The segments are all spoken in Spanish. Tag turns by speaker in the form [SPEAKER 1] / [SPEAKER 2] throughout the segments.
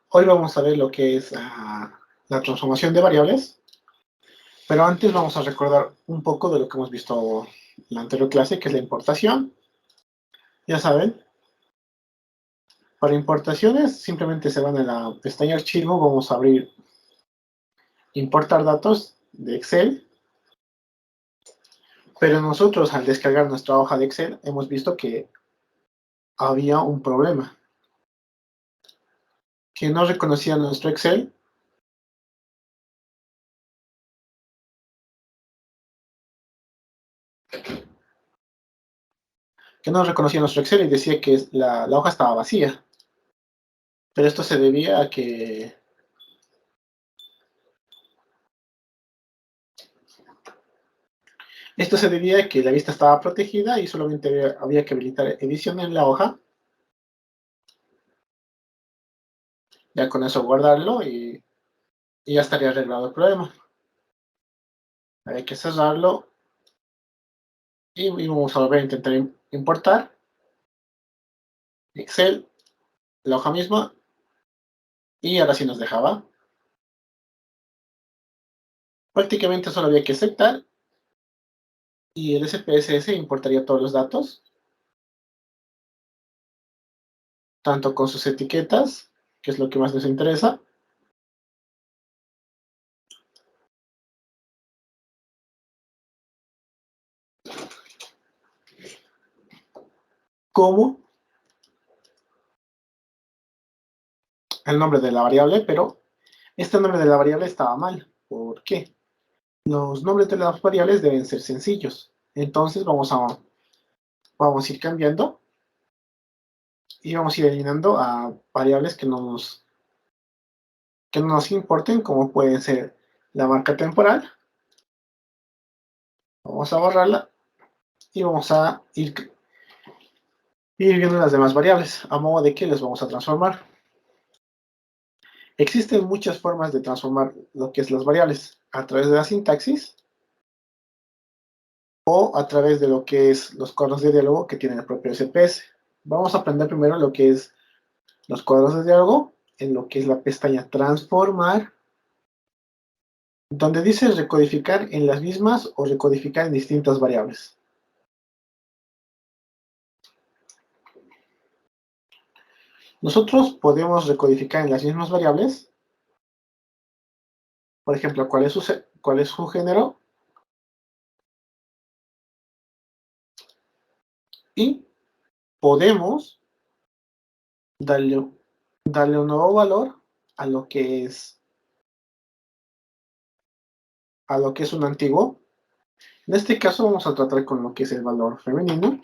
[SPEAKER 1] Hoy vamos a ver lo que es la transformación de variables, pero antes vamos a recordar un poco de lo que hemos visto en la anterior clase, que es la importación. Ya saben, para importaciones simplemente se van a la pestaña archivo, vamos a abrir importar datos de Excel, pero nosotros al descargar nuestra hoja de Excel hemos visto que había un problema, que no reconocía nuestro Excel. Que no reconocía nuestro Excel y decía que la hoja estaba vacía. Pero esto se debía a que la vista estaba protegida y solamente había que habilitar edición en la hoja. Ya con eso guardarlo y ya estaría arreglado el problema. Hay que cerrarlo y vamos a volver a intentar importar Excel, la hoja misma, y ahora sí nos dejaba. Prácticamente solo había que aceptar y el SPSS importaría todos los datos, tanto con sus etiquetas, que es lo que más nos interesa, como el nombre de la variable, pero este nombre de la variable estaba mal. ¿Por qué? Los nombres de las variables deben ser sencillos. Entonces vamos a ir cambiando y vamos a ir eliminando a variables que no nos importen, como puede ser la marca temporal. Vamos a borrarla y vamos a ir viendo las demás variables, a modo de que las vamos a transformar. Existen muchas formas de transformar lo que es las variables, a través de la sintaxis o a través de lo que es los cuadros de diálogo que tiene el propio SPS. Vamos a aprender primero lo que es los cuadros de diálogo, en lo que es la pestaña transformar, donde dice recodificar en las mismas o recodificar en distintas variables. Nosotros podemos recodificar en las mismas variables, por ejemplo, cuál es su género, y podemos darle, darle un nuevo valor a lo que es un antiguo. En este caso vamos a tratar con lo que es el valor femenino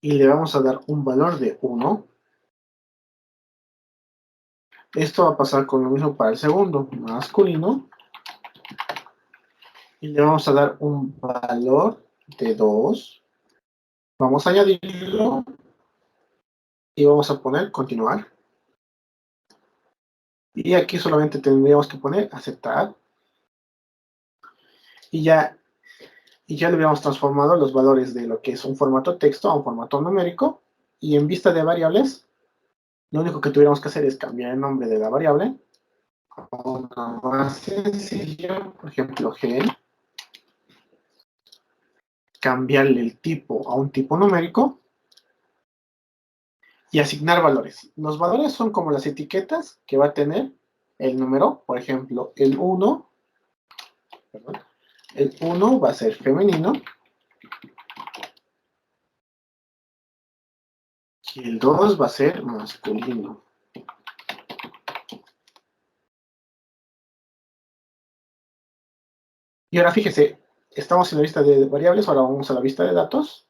[SPEAKER 1] y le vamos a dar un valor de 1. Esto va a pasar con lo mismo para el segundo, masculino, y le vamos a dar un valor de 2. Vamos a añadirlo y vamos a poner continuar. Y aquí solamente tendríamos que poner aceptar. Y ya le habíamos transformado los valores de lo que es un formato texto a un formato numérico. Y en vista de variables, lo único que tuviéramos que hacer es cambiar el nombre de la variable a una más sencilla, por ejemplo, G, cambiarle el tipo a un tipo numérico y asignar valores. Los valores son como las etiquetas que va a tener el número. Por ejemplo, el 1 va a ser femenino y el 2 va a ser masculino. Y ahora fíjese, estamos en la lista de variables, ahora vamos a la vista de datos.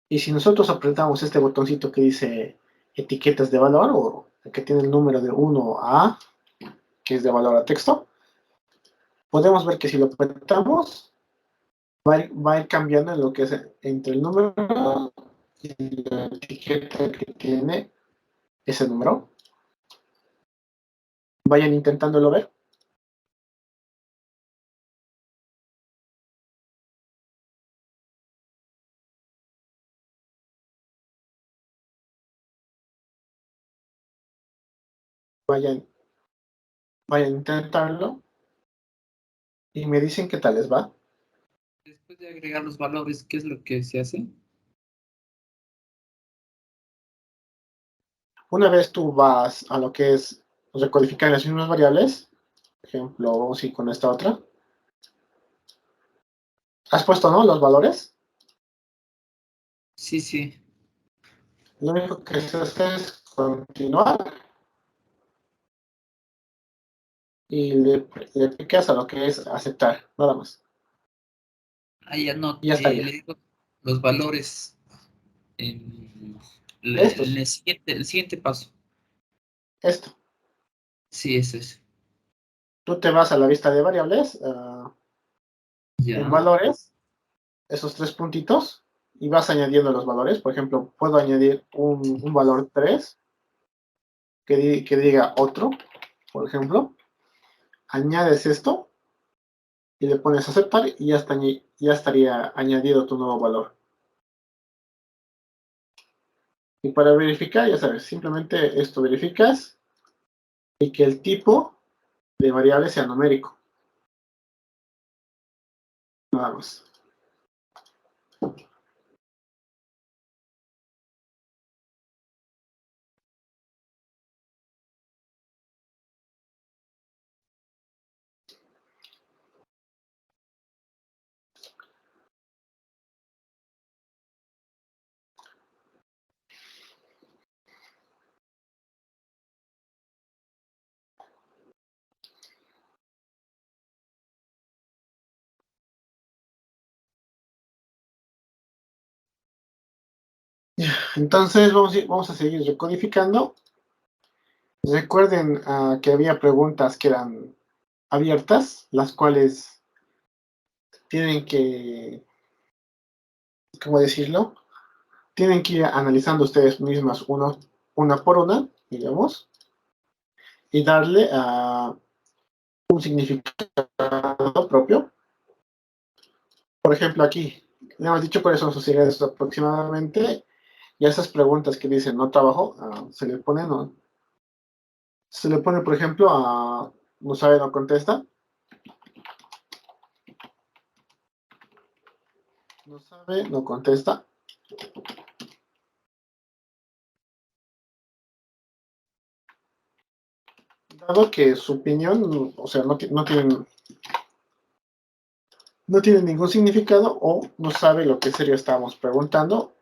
[SPEAKER 1] Y si nosotros apretamos este botoncito que dice etiquetas de valor, o que tiene el número de 1 a, que es de valor a texto, podemos ver que si lo apretamos, va a ir cambiando en lo que es entre el número y la etiqueta que tiene ese número. Vayan intentándolo ver. vayan, vayan a intentarlo y me dicen qué tal les va.
[SPEAKER 2] Después de agregar los valores, ¿qué es lo que se hace?
[SPEAKER 1] Una vez tú vas a lo que es recodificar las mismas variables, por ejemplo, vamos a ir con esta otra. ¿Has puesto, no, los valores?
[SPEAKER 2] Sí, sí.
[SPEAKER 1] Lo único que se hace es continuar y le picas a lo que es aceptar, nada más.
[SPEAKER 2] Ahí ya no,
[SPEAKER 1] Y ya estaría.
[SPEAKER 2] le digo los valores en
[SPEAKER 1] Estos,
[SPEAKER 2] el siguiente paso.
[SPEAKER 1] esto.
[SPEAKER 2] Sí, eso es.
[SPEAKER 1] Tú te vas a la vista de variables, en
[SPEAKER 2] Ya,
[SPEAKER 1] valores, esos tres puntitos, y vas añadiendo los valores. Por ejemplo, puedo añadir un valor 3 que diga otro, por ejemplo. Añades esto y le pones aceptar y ya estaría añadido tu nuevo valor. Y para verificar, ya sabes, simplemente esto verificas y que el tipo de variable sea numérico. Nada más. Entonces vamos a seguir recodificando. Recuerden que había preguntas que eran abiertas, las cuales tienen que, ¿cómo decirlo? Tienen que ir analizando ustedes mismas una por una, digamos, y darle un significado propio. Por ejemplo, aquí le hemos dicho cuáles son sus ideas aproximadamente, y a esas preguntas que dicen no trabajo, se le pone, por ejemplo, a no sabe, no contesta. No sabe, no contesta. Dado que su opinión, o sea, no tiene ningún significado o no sabe lo que en serio estábamos preguntando.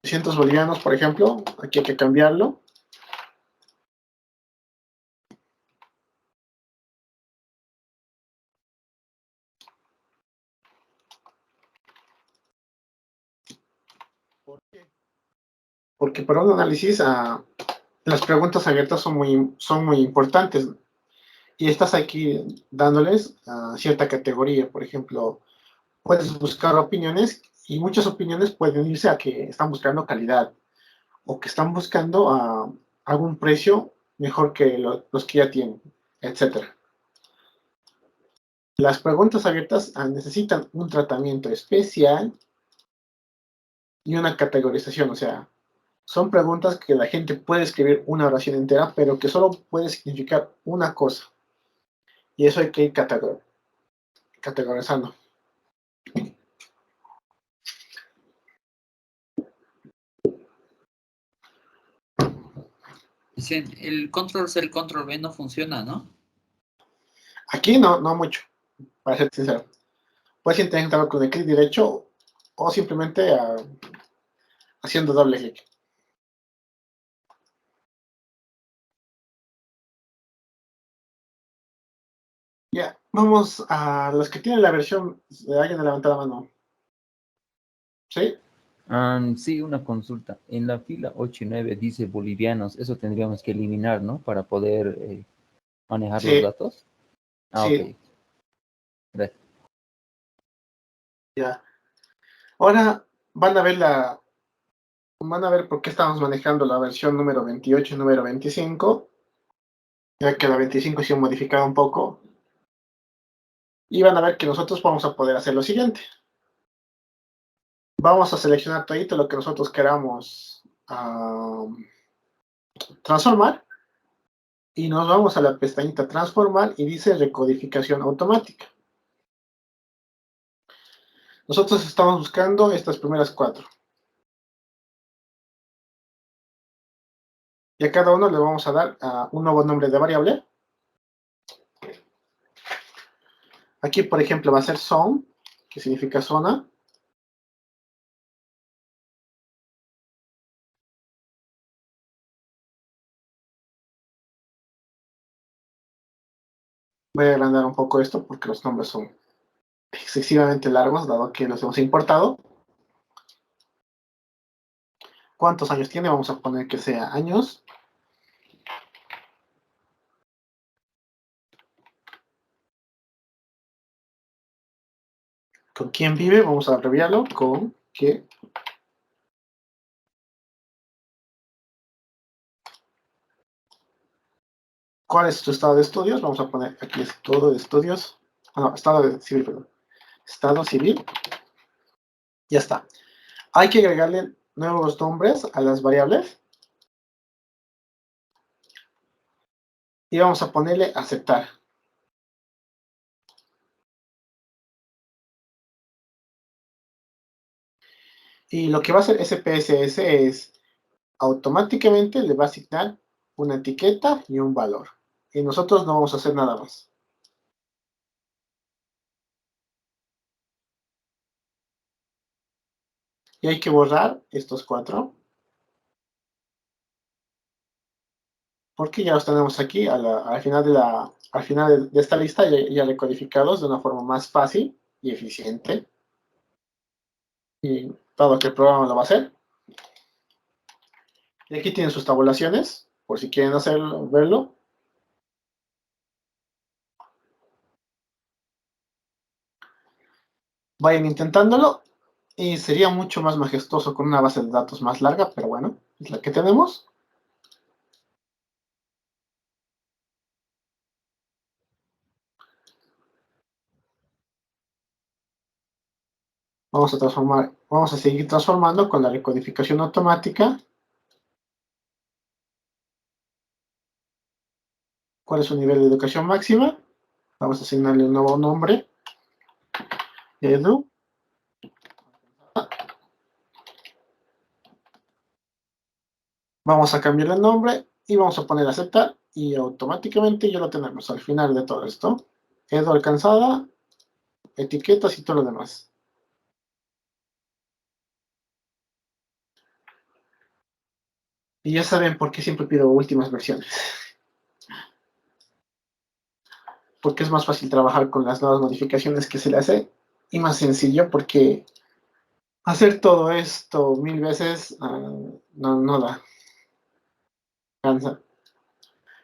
[SPEAKER 1] 300 bolivianos, por ejemplo, aquí hay que cambiarlo. ¿Por qué? Porque para un análisis las preguntas abiertas son muy importantes y estás aquí dándoles cierta categoría. Por ejemplo, puedes buscar opiniones y muchas opiniones pueden irse a que están buscando calidad o que están buscando algún precio mejor que los que ya tienen, etcétera. Las preguntas abiertas necesitan un tratamiento especial y una categorización, o sea, son preguntas que la gente puede escribir una oración entera, pero que solo puede significar una cosa. Y eso hay que ir categorizando.
[SPEAKER 2] dicen, el control C, el control V no funciona, ¿no?
[SPEAKER 1] Aquí no mucho, para ser sincero. Puedes intentarlo con el clic derecho o simplemente haciendo doble clic. Ya, vamos a los que tienen la versión. Alguien ha levantado la mano. ¿Sí?
[SPEAKER 3] Sí, una consulta. En la fila 8 y 9 dice bolivianos. Eso tendríamos que eliminar, ¿no? Para poder manejar los
[SPEAKER 1] Sí,
[SPEAKER 3] datos. Ok.
[SPEAKER 1] sí,
[SPEAKER 3] Gracias.
[SPEAKER 1] ya. Ahora van a ver por qué estamos manejando la versión número 28 y número 25, ya que la 25 se ha modificado un poco. Y van a ver que nosotros vamos a poder hacer lo siguiente. Vamos a seleccionar todo lo que nosotros queramos a transformar y nos vamos a la pestañita transformar y dice recodificación automática. Nosotros estamos buscando estas primeras 4. Y a cada uno le vamos a dar un nuevo nombre de variable. Aquí, por ejemplo, va a ser zone, que significa zona. Voy a agrandar un poco esto porque los nombres son excesivamente largos, dado que los hemos importado. ¿Cuántos años tiene? Vamos a poner que sea años. ¿Con quién vive? Vamos a abreviarlo con que. ¿Cuál es tu estado de estudios? Vamos a poner aquí estado de estudios. No, estado de civil, perdón. Estado civil. Ya está. Hay que agregarle nuevos nombres a las variables. Y vamos a ponerle aceptar. Y lo que va a hacer SPSS es automáticamente le va a asignar una etiqueta y un valor. Y nosotros no vamos a hacer nada más. Y hay que borrar estos 4. Porque ya los tenemos aquí al final de esta lista ya recodificados de una forma más fácil y eficiente. Y dado que el programa lo va a hacer. Y aquí tienen sus tabulaciones, por si quieren verlo. Vayan intentándolo. Y sería mucho más majestuoso con una base de datos más larga, pero bueno, es la que tenemos. Vamos a seguir transformando con la recodificación automática. ¿Cuál es su nivel de educación máxima? Vamos a asignarle un nuevo nombre. Edu. Vamos a cambiar el nombre y vamos a poner aceptar y automáticamente ya lo tenemos al final de todo esto. Edu alcanzada, etiquetas y todo lo demás. Y ya saben por qué siempre pido últimas versiones. Porque es más fácil trabajar con las nuevas modificaciones que se le hace y más sencillo porque hacer todo esto 1000 veces no da. Cansa.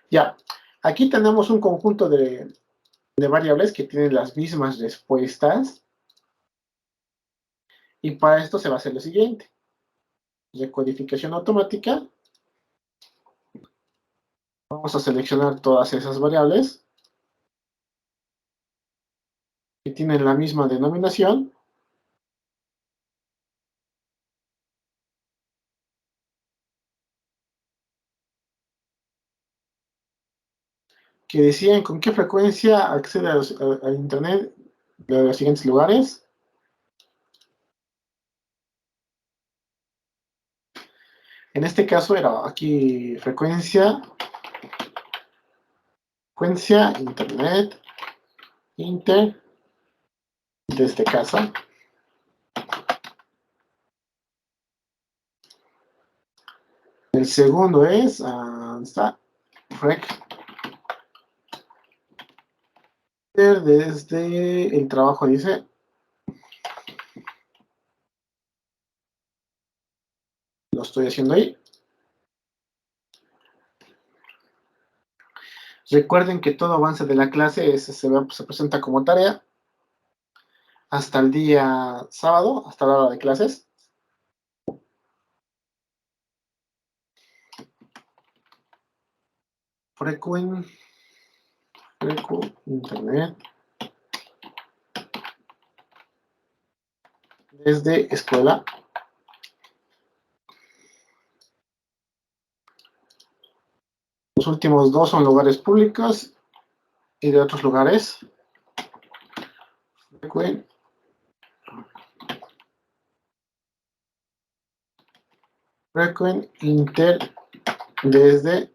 [SPEAKER 1] Ya, aquí tenemos un conjunto de variables que tienen las mismas respuestas y para esto se va a hacer lo siguiente. Recodificación automática. Vamos a seleccionar todas esas variables que tienen la misma denominación. Que decían con qué frecuencia accede a Internet de los siguientes lugares. En este caso era aquí frecuencia, Internet, desde casa. El segundo es, está, desde el trabajo, dice. Lo estoy haciendo ahí. Recuerden que todo avance de la clase se presenta como tarea hasta el día sábado, hasta la hora de clases. Internet desde escuela. Los últimos dos son lugares públicos y de otros lugares. Frequent inter desde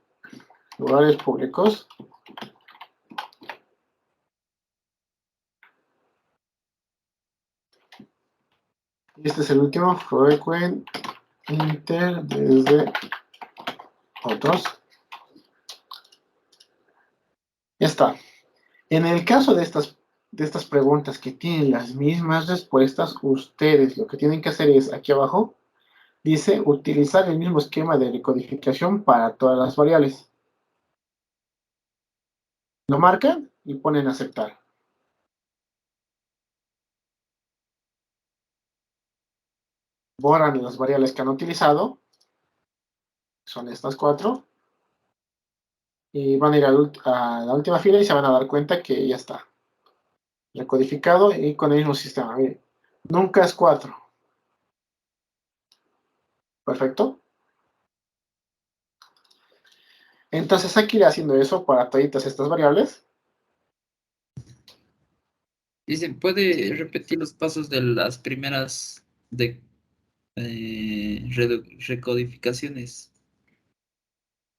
[SPEAKER 1] lugares públicos. Y este es el último, frequent inter desde otros. Ya está. En el caso de estas preguntas que tienen las mismas respuestas, ustedes lo que tienen que hacer es, aquí abajo, dice utilizar el mismo esquema de decodificación para todas las variables. Lo marcan y ponen aceptar. Borran las variables que han utilizado, son estas 4, y van a ir a la última fila y se van a dar cuenta que ya está recodificado y con el mismo sistema. Miren, nunca es 4. Perfecto. Entonces hay que ir haciendo eso para todas estas variables.
[SPEAKER 2] Dice, ¿puede repetir los pasos de las primeras recodificaciones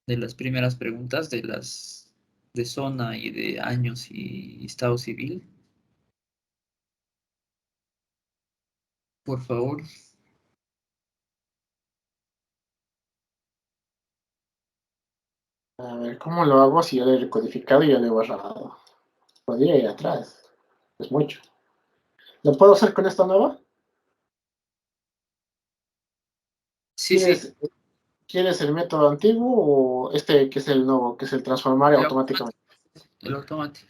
[SPEAKER 2] de las primeras preguntas de las de zona y de años y estado civil? Por favor.
[SPEAKER 1] A ver, ¿cómo lo hago si yo lo he recodificado y yo lo he borrado? Podría ir atrás. Es mucho. ¿Lo puedo hacer con esta nueva?
[SPEAKER 2] Sí, sí.
[SPEAKER 1] ¿Quieres el método antiguo o este que es el nuevo, que es el transformar
[SPEAKER 2] El
[SPEAKER 1] automáticamente?
[SPEAKER 2] automático. El automático.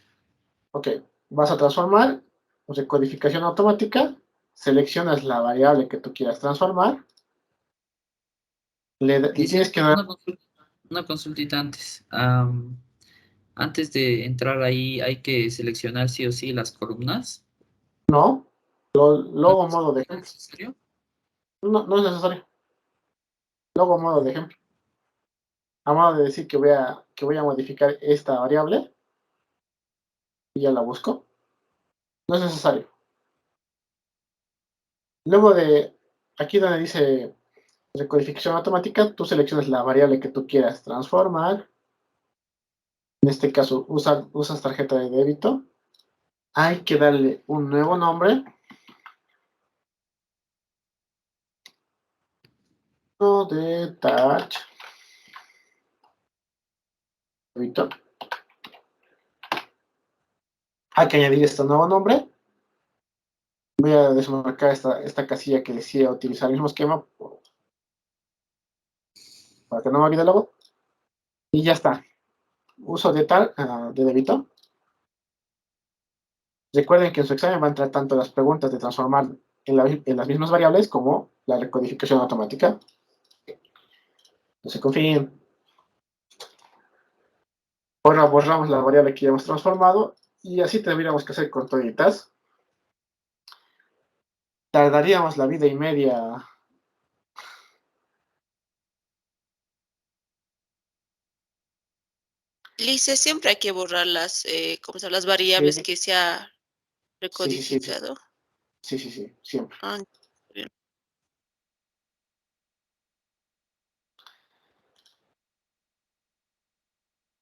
[SPEAKER 1] Ok, vas a transformar, recodificación automática, seleccionas la variable que tú quieras transformar, y
[SPEAKER 2] Dice
[SPEAKER 1] tienes que dar,
[SPEAKER 2] una consultita antes. Antes de entrar ahí hay que seleccionar sí o sí las columnas.
[SPEAKER 1] no,
[SPEAKER 2] ¿No
[SPEAKER 1] luego modo de
[SPEAKER 2] es
[SPEAKER 1] ejemplo.
[SPEAKER 2] necesario?
[SPEAKER 1] No, no es necesario. Luego modo de ejemplo. A modo de decir que voy a modificar esta variable y ya la busco. No es necesario. Luego de aquí donde dice recodificación automática, tú seleccionas la variable que tú quieras transformar. En este caso, usas tarjeta de débito. Hay que darle un nuevo nombre. De touch. Débito. Hay que añadir este nuevo nombre. Voy a desmarcar esta casilla que decía utilizar el mismo esquema para que no me olvide luego. Y ya está. Uso de débito. Recuerden que en su examen va a entrar tanto las preguntas de transformar en las mismas variables como la recodificación automática. No se confíen. Ahora borramos la variable que ya hemos transformado y así tendríamos que hacer con toditas. Tardaríamos la vida y media.
[SPEAKER 4] Lice, siempre hay que borrar ¿cómo se llama? Las variables que se ha
[SPEAKER 1] Sí,
[SPEAKER 4] recodificado.
[SPEAKER 1] sí, siempre.
[SPEAKER 4] Ah, bien.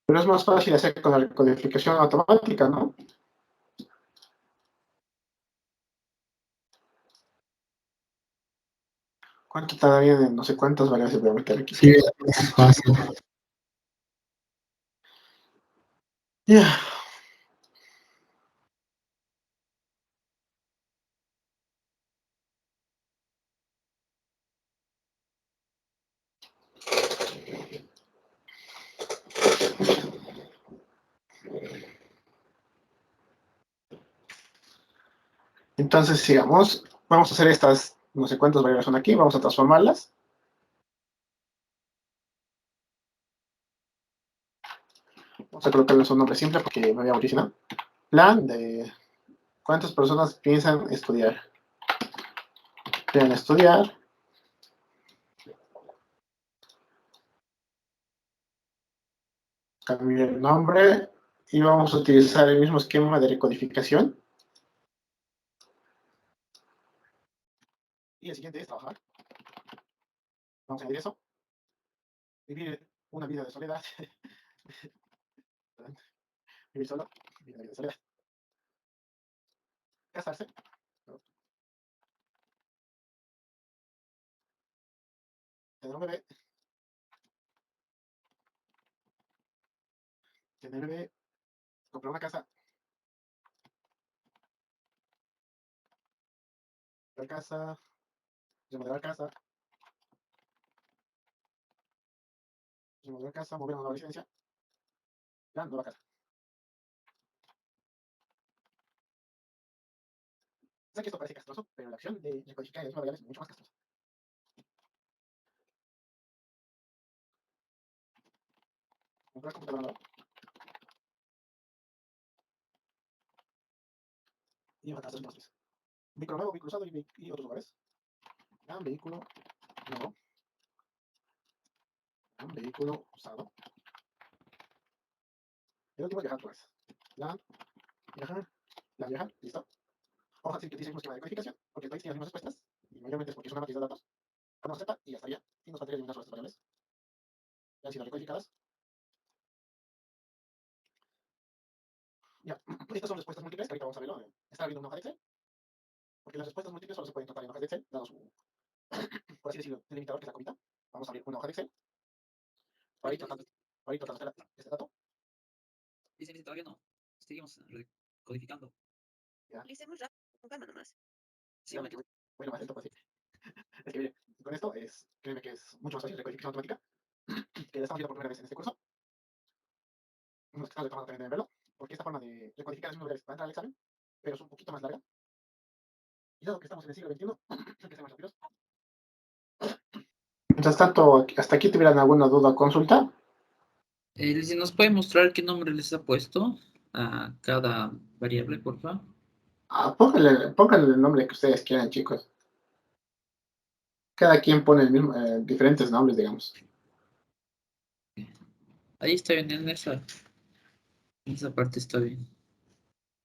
[SPEAKER 1] Pero es más fácil hacer con la recodificación automática, ¿no? ¿Cuánto tardaría en no sé cuántas variables voy a meter aquí?
[SPEAKER 5] Sí, es fácil.
[SPEAKER 1] Ya. Entonces, sigamos. Vamos a hacer estas, no sé cuántas variables son aquí, vamos a transformarlas. Vamos a colocarles un nombre simple porque me había originado. Plan de cuántas personas piensan estudiar. Piensan estudiar. Cambiar el nombre y vamos a utilizar el mismo esquema de recodificación. Y el siguiente es trabajar. Vamos a añadir eso. Vivir una vida de soledad. Vivir solo. Vivir una vida de soledad. Casarse. Tener un bebé. Tener bebé. Comprar una casa. Comprar casa. Remodelar casa. Remodelar casa. Mover a una nueva residencia. La nueva casa. Sé que esto parece castroso, pero la acción de recodificar es una variable mucho más castrosa. Comprar computadora nueva. Y otra casa más. Vehículo nuevo, vehículo usado y otros lugares. Un vehículo nuevo. Un vehículo usado. El último es viajar pues. Viajar, listo. Vamos a decir que utilicemos un esquema de codificación, porque estoy teniendo las mismas respuestas, y mayormente es porque es una matriz de datos. Ponemos Z y ya estaría. Y nos faltaría eliminar sobre estas variables. Ya han sido recodificadas. Ya. Estas son respuestas múltiples, que ahorita vamos a verlo. Está abriendo una hoja de Excel, porque las respuestas múltiples solo se pueden tratar en hojas de Excel, dado su, por así decirlo, delimitador, que es la comita. Vamos a abrir una hoja de Excel para ir tratando, este dato.
[SPEAKER 2] Dice, todavía no. Seguimos codificando.
[SPEAKER 4] Lo hice muy rápido, con calma nomás.
[SPEAKER 2] Sí,
[SPEAKER 1] Créeme que voy lo más lento posible. Es que mire, con esto es, créeme que es mucho más fácil recodificación automática, que la estamos viendo por primera vez en este curso. Unos que están retomando también deben verlo, porque esta forma de recodificar es muy breve para entrar al examen, pero es un poquito más larga. Y dado que estamos en el siglo XXI, hay que ser más rápidos. Mientras tanto, hasta aquí tuvieran alguna duda o consulta.
[SPEAKER 2] si nos puede mostrar qué nombre les ha puesto a cada variable, por favor.
[SPEAKER 1] Pónganle el nombre que ustedes quieran, chicos. Cada quien pone el mismo, diferentes nombres, digamos.
[SPEAKER 2] Ahí está bien, en esa parte está bien.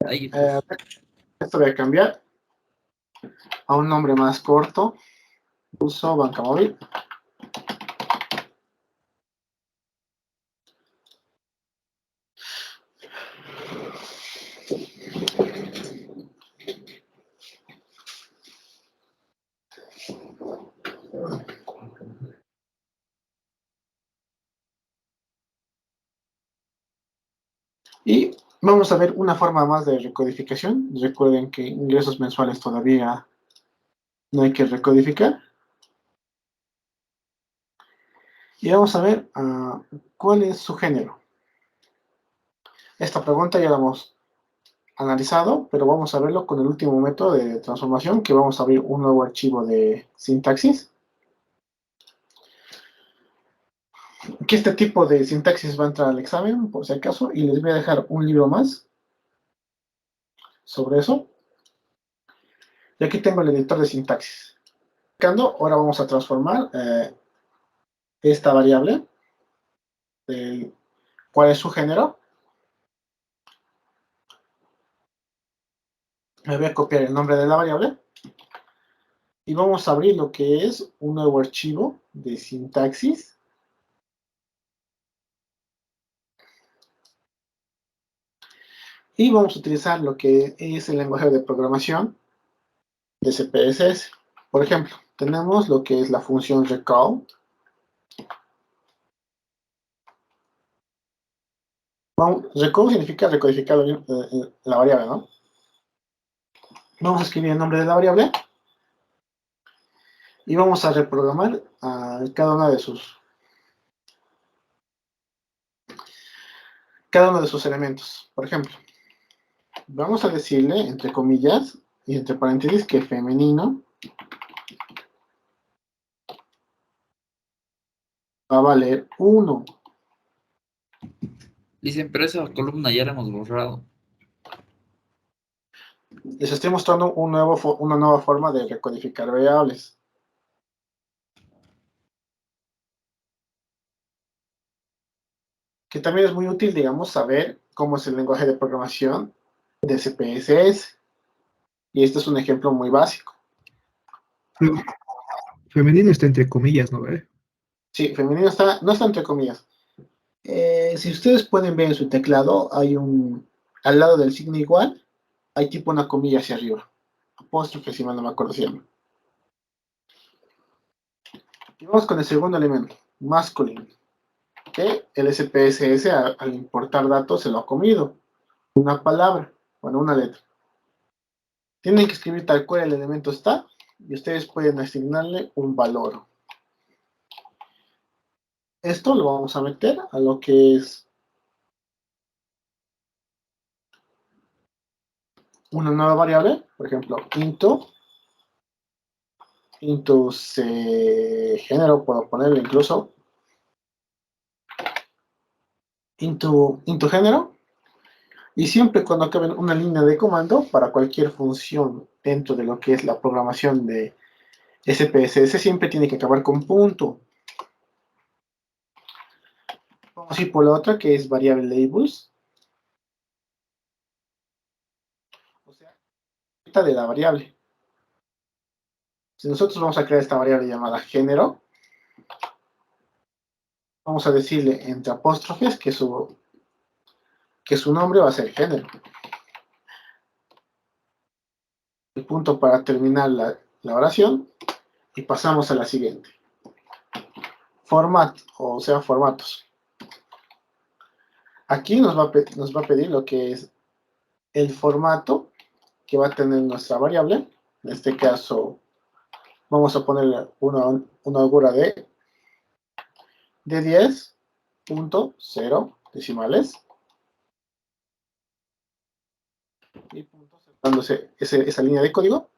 [SPEAKER 2] Ahí, pues.
[SPEAKER 1] Esto voy a cambiar a un nombre más corto. Uso banca móvil. Y vamos a ver una forma más de recodificación. Recuerden que ingresos mensuales todavía no hay que recodificar. Y vamos a ver cuál es su género. Esta pregunta ya la hemos analizado, pero vamos a verlo con el último método de transformación, que vamos a abrir un nuevo archivo de sintaxis. Que este tipo de sintaxis va a entrar al examen, por si acaso, y les voy a dejar un libro más sobre eso. Y aquí tengo el editor de sintaxis. Ahora vamos a transformar esta variable, cuál es su género. Me voy a copiar el nombre de la variable y vamos a abrir lo que es un nuevo archivo de sintaxis. Y vamos a utilizar lo que es el lenguaje de programación de CPSS. Por ejemplo, tenemos lo que es la función recall. Recall significa recodificar la variable, ¿no? Vamos a escribir el nombre de la variable y vamos a reprogramar cada uno de sus elementos. Por ejemplo, vamos a decirle, entre comillas y entre paréntesis, que femenino va a valer 1.
[SPEAKER 2] Dicen, pero esa columna ya la hemos borrado.
[SPEAKER 1] Les estoy mostrando una nueva forma de recodificar variables. que también es muy útil, digamos, saber cómo es el lenguaje de programación de CPSS. Y este es un ejemplo muy básico.
[SPEAKER 5] Femenino está entre comillas, ¿no ve?
[SPEAKER 1] Sí, femenino no está entre comillas. Si ustedes pueden ver en su teclado, hay al lado del signo igual, hay tipo una comilla hacia arriba. Apóstrofe, si mal no me acuerdo si llama. Y vamos con el segundo elemento, masculine, que el SPSS al importar datos se lo ha comido. Una palabra, bueno, una letra. Tienen que escribir tal cual el elemento está y ustedes pueden asignarle un valor. Esto lo vamos a meter a lo que es una nueva variable, por ejemplo, into género, puedo ponerle incluso into género, y siempre cuando acaben una línea de comando para cualquier función dentro de lo que es la programación de SPSS, siempre tiene que acabar con punto. Vamos a ir por la otra, que es variable labels, o sea, de la variable. Si nosotros vamos a crear esta variable llamada género, vamos a decirle entre apóstrofes que su nombre va a ser género. El punto para terminar la oración y pasamos a la siguiente. Format, o sea, formatos. Aquí nos va a pedir lo que es el formato que va a tener nuestra variable. En este caso, vamos a ponerle una holgura de 10.0 decimales. Y puntos dándose esa línea de código.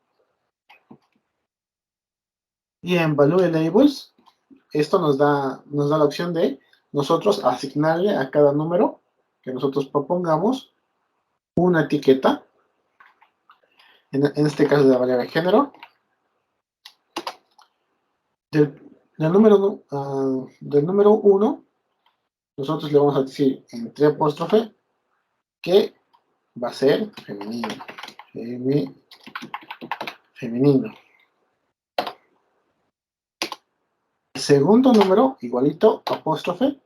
[SPEAKER 1] Y en value labels, esto nos da la opción de nosotros asignarle a cada número que nosotros propongamos una etiqueta. En este caso de la variable género. Del número 1, nosotros le vamos a decir entre apóstrofe que va a ser femenino. Femenino. El segundo número, igualito, apóstrofe,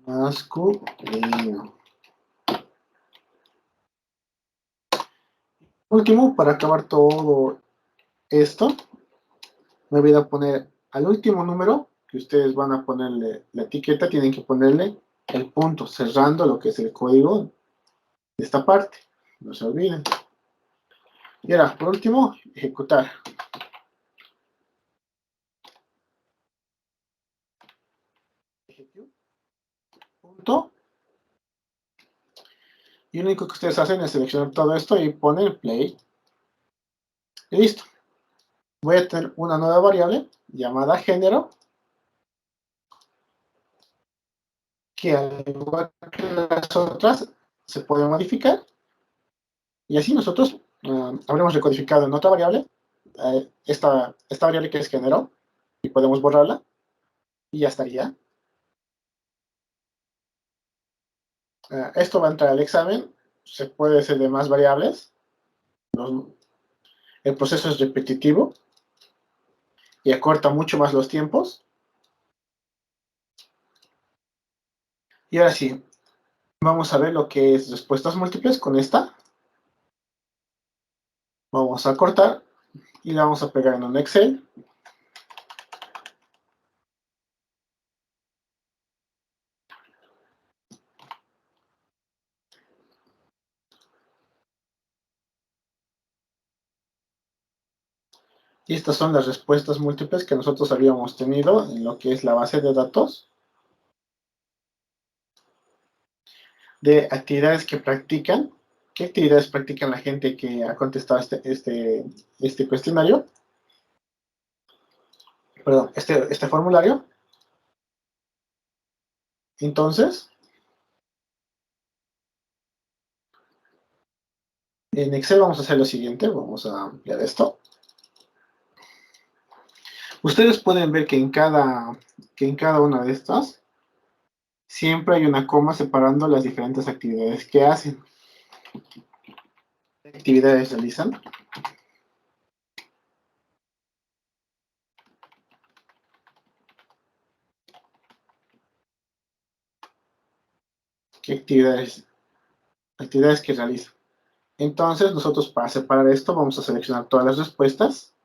[SPEAKER 1] masculino. Último, para acabar todo esto, me voy a poner al último número que ustedes van a ponerle la etiqueta, tienen que ponerle el punto, cerrando lo que es el código de esta parte. No se olviden. Y ahora, por último, ejecutar. Punto. Y lo único que ustedes hacen es seleccionar todo esto y poner play. Y listo. Voy a tener una nueva variable llamada género, que al igual que las otras se puede modificar. Y así nosotros habremos recodificado en otra variable esta variable que es género y podemos borrarla y ya estaría. Esto va a entrar al examen. Se puede hacer de más variables. El proceso es repetitivo y acorta mucho más los tiempos. Y ahora sí, vamos a ver lo que es respuestas múltiples con esta. Vamos a cortar y la vamos a pegar en un Excel. Y estas son las respuestas múltiples que nosotros habíamos tenido en lo que es la base de datos de actividades que practican. ¿Qué actividades practican la gente que ha contestado este cuestionario? Perdón, este formulario. Entonces, en Excel vamos a hacer lo siguiente. Vamos a ampliar esto. Ustedes pueden ver que en cada una de estas siempre hay una coma separando las diferentes actividades que hacen. ¿Qué actividades realizan? ¿Qué actividades? Actividades que realizan. Entonces, nosotros para separar esto vamos a seleccionar todas las respuestas.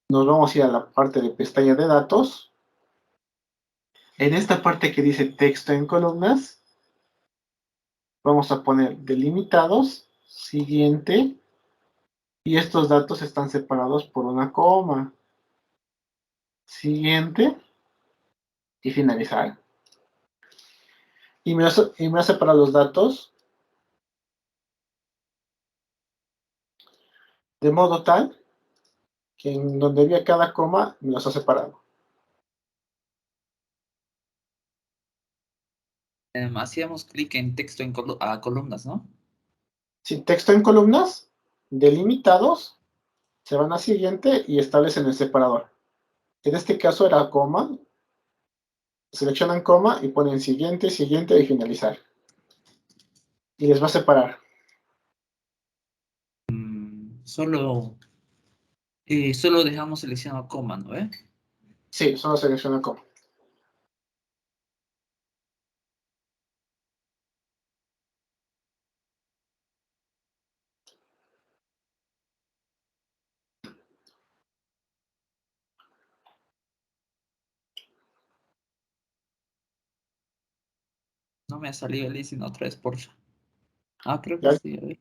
[SPEAKER 1] Nos vamos a ir a la parte de pestaña de datos. En esta parte que dice texto en columnas, vamos a poner delimitados, siguiente, y estos datos están separados por una coma. Siguiente, y finalizar. Y me va a separar los datos de modo tal que en donde había cada coma me los ha separado.
[SPEAKER 2] Hacíamos clic en texto en columnas, ¿no?
[SPEAKER 1] Si texto en columnas, delimitados, se van a siguiente y establecen el separador. En este caso era coma, seleccionan coma y ponen siguiente, siguiente y finalizar. Y les va a separar.
[SPEAKER 2] Solo dejamos seleccionado coma, ¿no?
[SPEAKER 1] Sí, solo selecciona coma.
[SPEAKER 2] No me ha salido el listing otra vez, por favor. Ah, creo que
[SPEAKER 1] ¿Ya?
[SPEAKER 2] sí, a ver.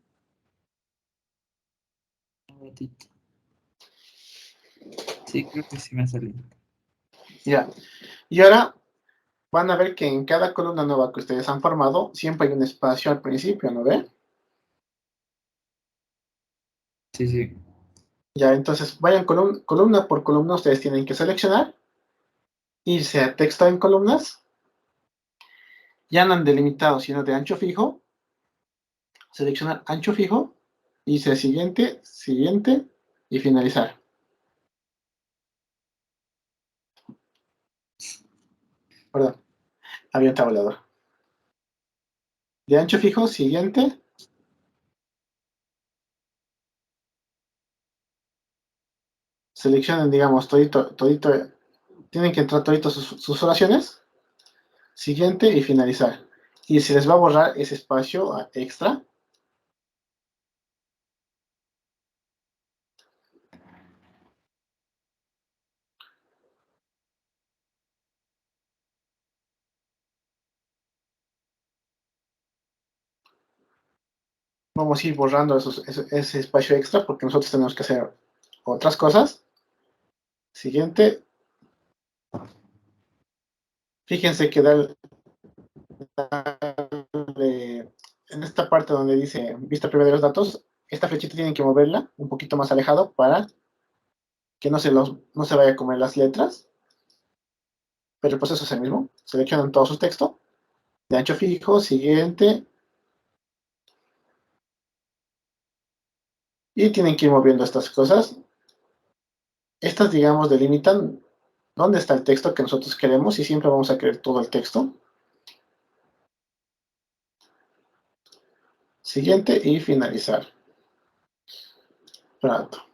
[SPEAKER 2] Un ratito. Sí, creo que sí me ha salido.
[SPEAKER 1] Ya. Y ahora van a ver que en cada columna nueva que ustedes han formado, siempre hay un espacio al principio, ¿no ve?
[SPEAKER 2] Sí, sí.
[SPEAKER 1] Ya, entonces vayan columna por columna, ustedes tienen que seleccionar, irse a texto en columnas, ya no han delimitado, sino de ancho fijo, seleccionar ancho fijo, irse a siguiente, siguiente y finalizar. Perdón, había un tabulador. De ancho fijo, siguiente. Seleccionen, digamos, todito, tienen que entrar toditos sus oraciones. Siguiente y finalizar. Y se les va a borrar ese espacio extra. Vamos a ir borrando ese espacio extra porque nosotros tenemos que hacer otras cosas. Siguiente. Fíjense que en esta parte donde dice vista previa de los datos, esta flechita tienen que moverla un poquito más alejado para que no se vaya a comer las letras. Pero el proceso es el mismo. Seleccionan todo su texto. De ancho fijo, siguiente. Y tienen que ir moviendo estas cosas. Estas, digamos, delimitan dónde está el texto que nosotros queremos y siempre vamos a querer todo el texto. Siguiente y finalizar. Pronto.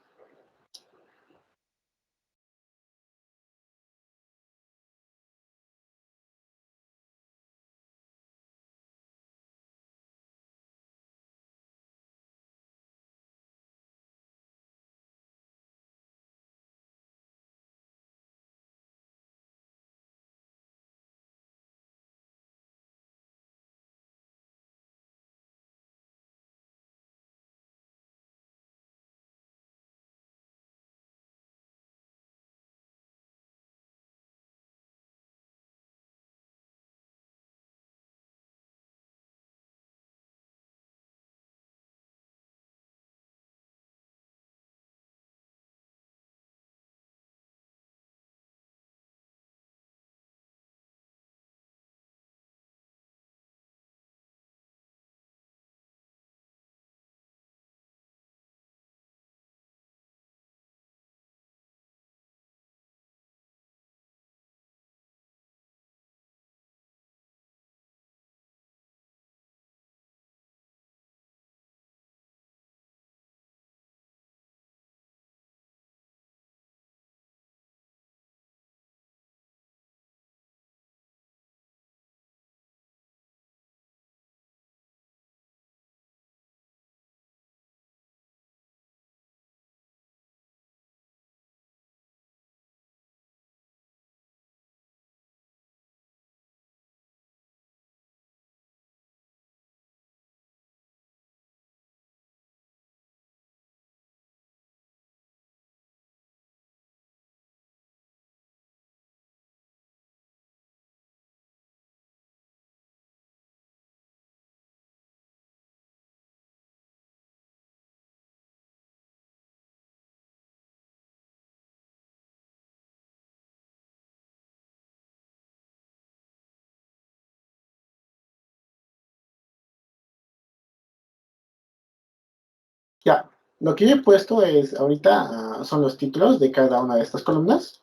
[SPEAKER 1] Lo que yo he puesto es, ahorita, son los títulos de cada una de estas columnas.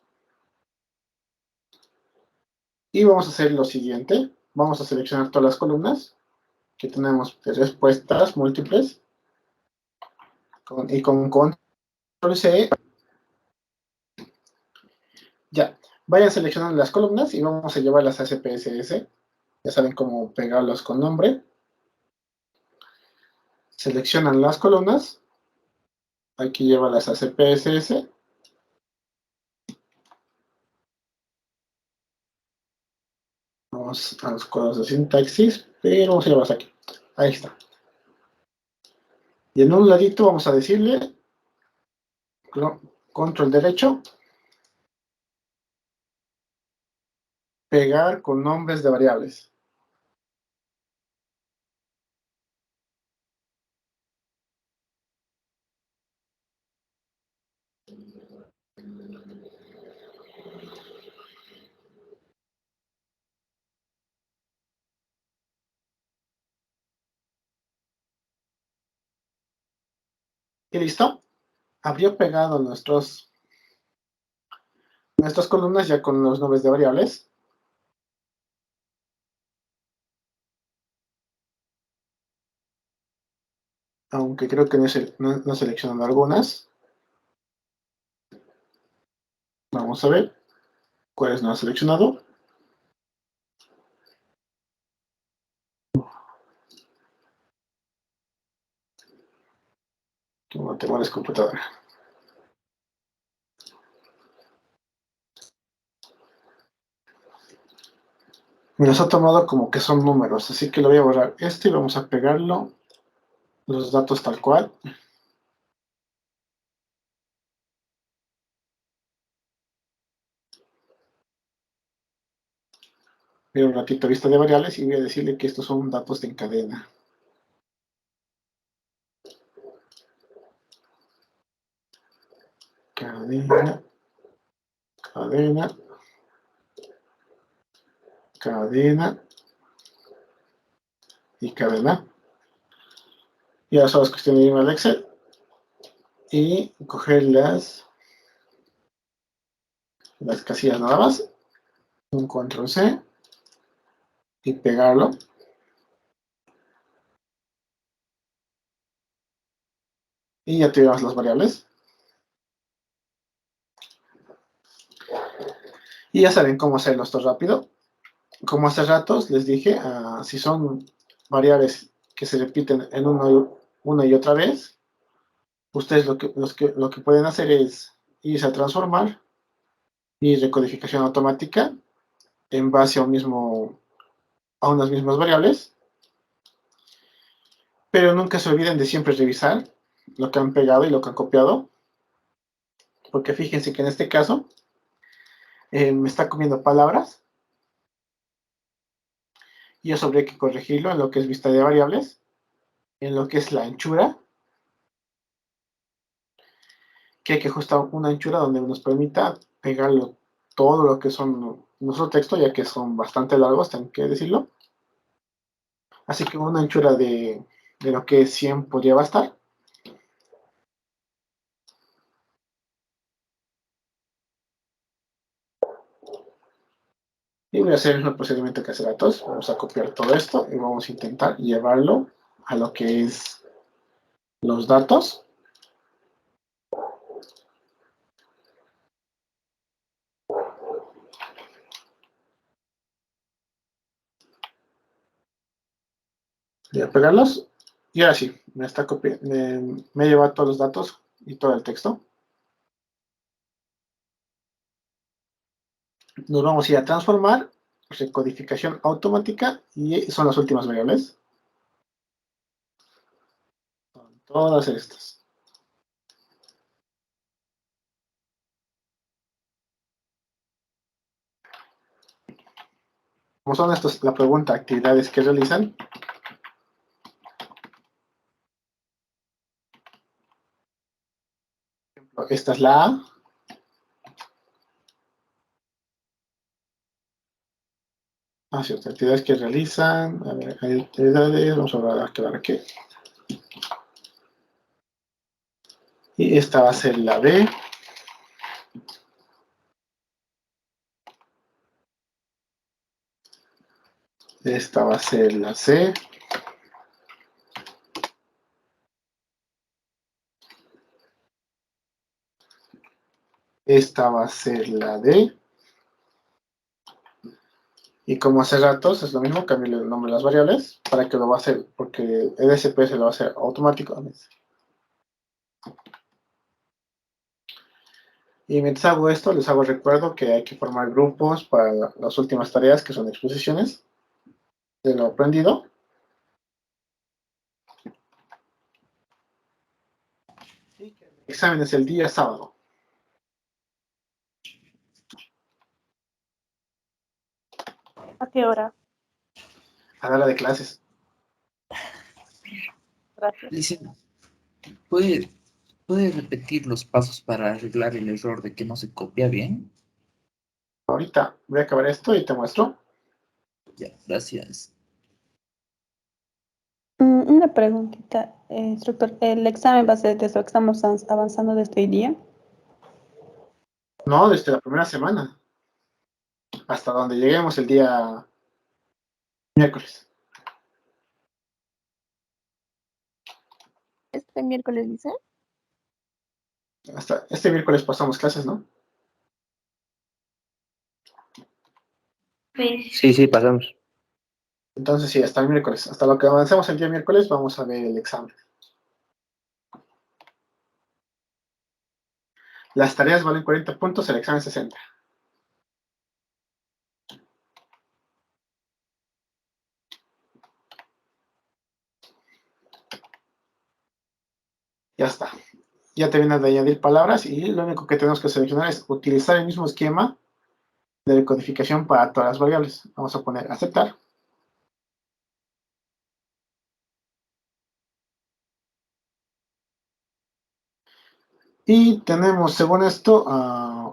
[SPEAKER 1] Y vamos a hacer lo siguiente. Vamos a seleccionar todas las columnas que tenemos de respuestas múltiples. Y con control C, ya. Vayan seleccionando las columnas y vamos a llevarlas a SPSS. Ya saben cómo pegarlos con nombre. Seleccionan las columnas. Hay que llevarlas a CPSS. Vamos a los cuadros de sintaxis, pero vamos a llevarlas aquí. Ahí está. Y en un ladito vamos a decirle control derecho, pegar con nombres de variables. Y listo. Habría pegado nuestras columnas ya con los nombres de variables. Aunque creo que no he seleccionado algunas. Vamos a ver cuáles no he seleccionado. No tengo la computadora. Me los ha tomado como que son números, así que lo voy a borrar y vamos a pegarlo, los datos tal cual. Voy a un ratito lista de variables y voy a decirle que estos son datos de cadena. Cadena, cadena, cadena y cadena. Y ahora solo es cuestión de irme al Excel y coger las casillas nada más. Un control C y pegarlo. Y ya tenemos las variables. Y ya saben cómo hacerlo esto rápido. Como hace ratos les dije, si son variables que se repiten en una y otra vez, ustedes lo que pueden hacer es irse a transformar y recodificación automática en base a unas mismas variables. Pero nunca se olviden de siempre revisar lo que han pegado y lo que han copiado. Porque fíjense que en este caso me está comiendo palabras. Y eso habría que corregirlo en lo que es vista de variables, en lo que es la anchura, que hay que ajustar una anchura donde nos permita pegarlo todo lo que son nuestro texto, ya que son bastante largos, tengo que decirlo. Así que una anchura de lo que es 100 podría bastar. Y voy a hacer el mismo procedimiento que hace datos. Vamos a copiar todo esto y vamos a intentar llevarlo a lo que es los datos. Voy a pegarlos. Y ahora sí, me he llevado todos los datos y todo el texto. Nos vamos a ir a transformar, recodificación automática, y son las últimas variables. Son todas estas. Como son estas, la pregunta, actividades que realizan. Esta es la A. Cierto, actividades que realizan. A ver, hay actividades, vamos a quedar aquí. Y esta va a ser la B. Esta va a ser la C. Esta va a ser la D. Y como hace ratos es lo mismo, cambio el nombre de las variables para que lo va a hacer, porque el SP se lo va a hacer automático. Y mientras hago esto, les hago recuerdo que hay que formar grupos para las últimas tareas, que son exposiciones de lo aprendido. Y que el examen es el día sábado.
[SPEAKER 6] ¿A qué hora?
[SPEAKER 1] A la hora de clases.
[SPEAKER 6] Gracias.
[SPEAKER 2] Licenciado, ¿puede repetir los pasos para arreglar el error de que no se copia bien?
[SPEAKER 1] Ahorita voy a acabar esto y te muestro.
[SPEAKER 2] Ya, gracias.
[SPEAKER 6] Una preguntita, instructor. ¿El examen va a ser desde lo que estamos avanzando desde hoy día?
[SPEAKER 1] No, desde la primera semana. Hasta donde lleguemos el día miércoles.
[SPEAKER 7] ¿Este miércoles dice?
[SPEAKER 1] Hasta este miércoles pasamos clases, ¿no?
[SPEAKER 7] Sí.
[SPEAKER 8] Sí, pasamos.
[SPEAKER 1] Entonces sí, hasta el miércoles. Hasta lo que avancemos el día miércoles vamos a ver el examen. Las tareas valen 40 puntos, el examen 60. Ya está. Ya terminas de añadir palabras y lo único que tenemos que seleccionar es utilizar el mismo esquema de decodificación para todas las variables. Vamos a poner aceptar. Y tenemos, según esto,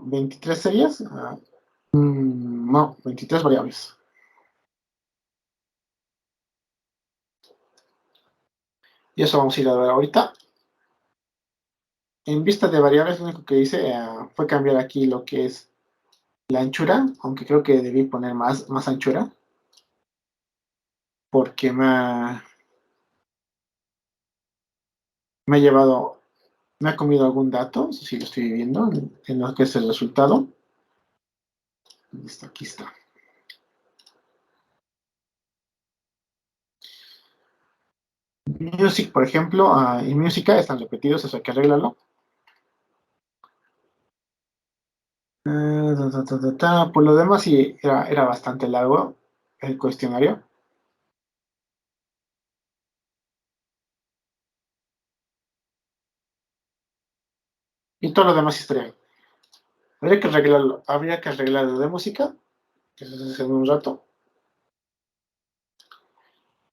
[SPEAKER 1] 23 series. No, 23 variables. Y eso vamos a ir a ver ahorita. En vista de variables, lo único que hice fue cambiar aquí lo que es la anchura, aunque creo que debí poner más anchura, porque me ha llevado, me ha comido algún dato, eso sí lo estoy viendo en lo que es el resultado. Aquí está. Music, por ejemplo, en música están repetidos, eso hay que arreglarlo. Por lo demás, sí, era bastante largo el cuestionario. Y todo lo demás historia. Habría que arreglarlo de música, que eso se hace en un rato.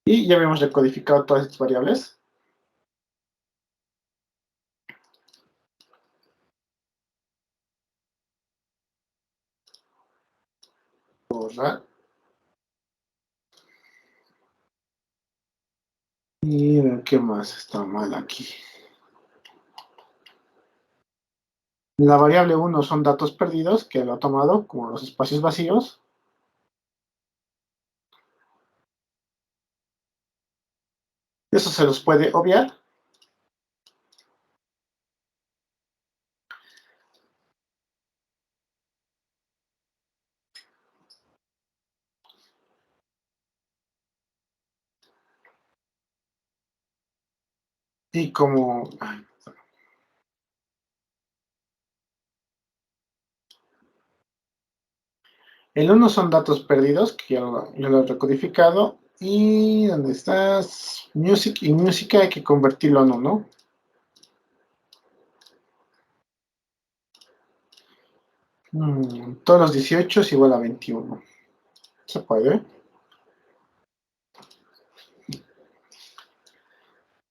[SPEAKER 1] Y ya habíamos decodificado todas estas variables. Borrar. Y ver qué más está mal aquí. La variable 1 son datos perdidos, que lo ha tomado como los espacios vacíos. Eso se los puede obviar. Y como... el 1 son datos perdidos, que ya lo he recodificado. Y ¿dónde estás? Music y música hay que convertirlo en 1. Todos los 18 es igual a 21. ¿Se puede?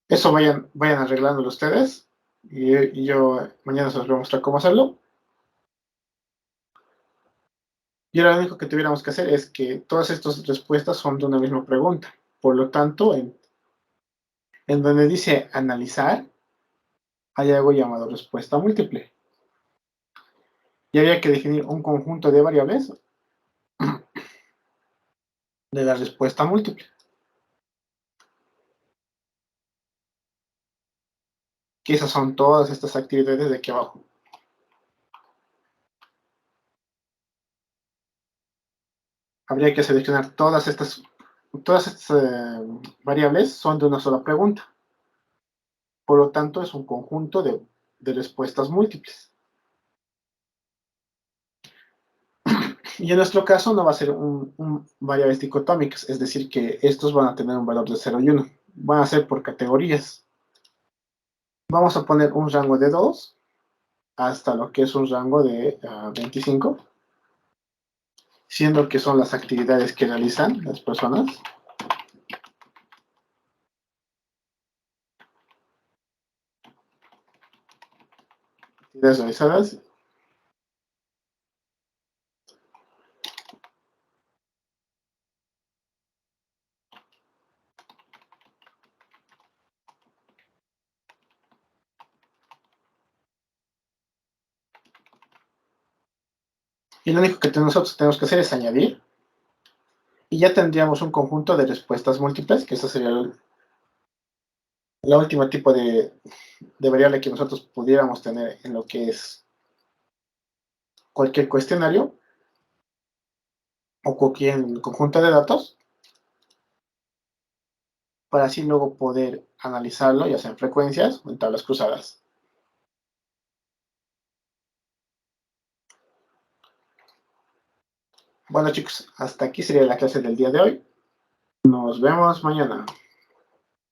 [SPEAKER 1] Eso vayan arreglándolo ustedes. Y yo mañana se los voy a mostrar cómo hacerlo. Y ahora lo único que tuviéramos que hacer es que todas estas respuestas son de una misma pregunta. Por lo tanto, en donde dice analizar, hay algo llamado respuesta múltiple. Y había que definir un conjunto de variables de la respuesta múltiple. Que esas son todas estas actividades de aquí abajo. Habría que seleccionar todas estas variables son de una sola pregunta. Por lo tanto, es un conjunto de respuestas múltiples. Y en nuestro caso no va a ser variables dicotómicas, es decir, que estos van a tener un valor de 0 y 1. Van a ser por categorías. Vamos a poner un rango de 2 hasta lo que es un rango de 25, siendo que son las actividades que realizan las personas. Actividades realizadas. Y lo único que nosotros tenemos que hacer es añadir. Y ya tendríamos un conjunto de respuestas múltiples, que esa sería la última tipo de variable que nosotros pudiéramos tener en lo que es cualquier cuestionario o cualquier conjunto de datos, para así luego poder analizarlo, ya sea en frecuencias o en tablas cruzadas. Bueno chicos, hasta aquí sería la clase del día de hoy. Nos vemos mañana.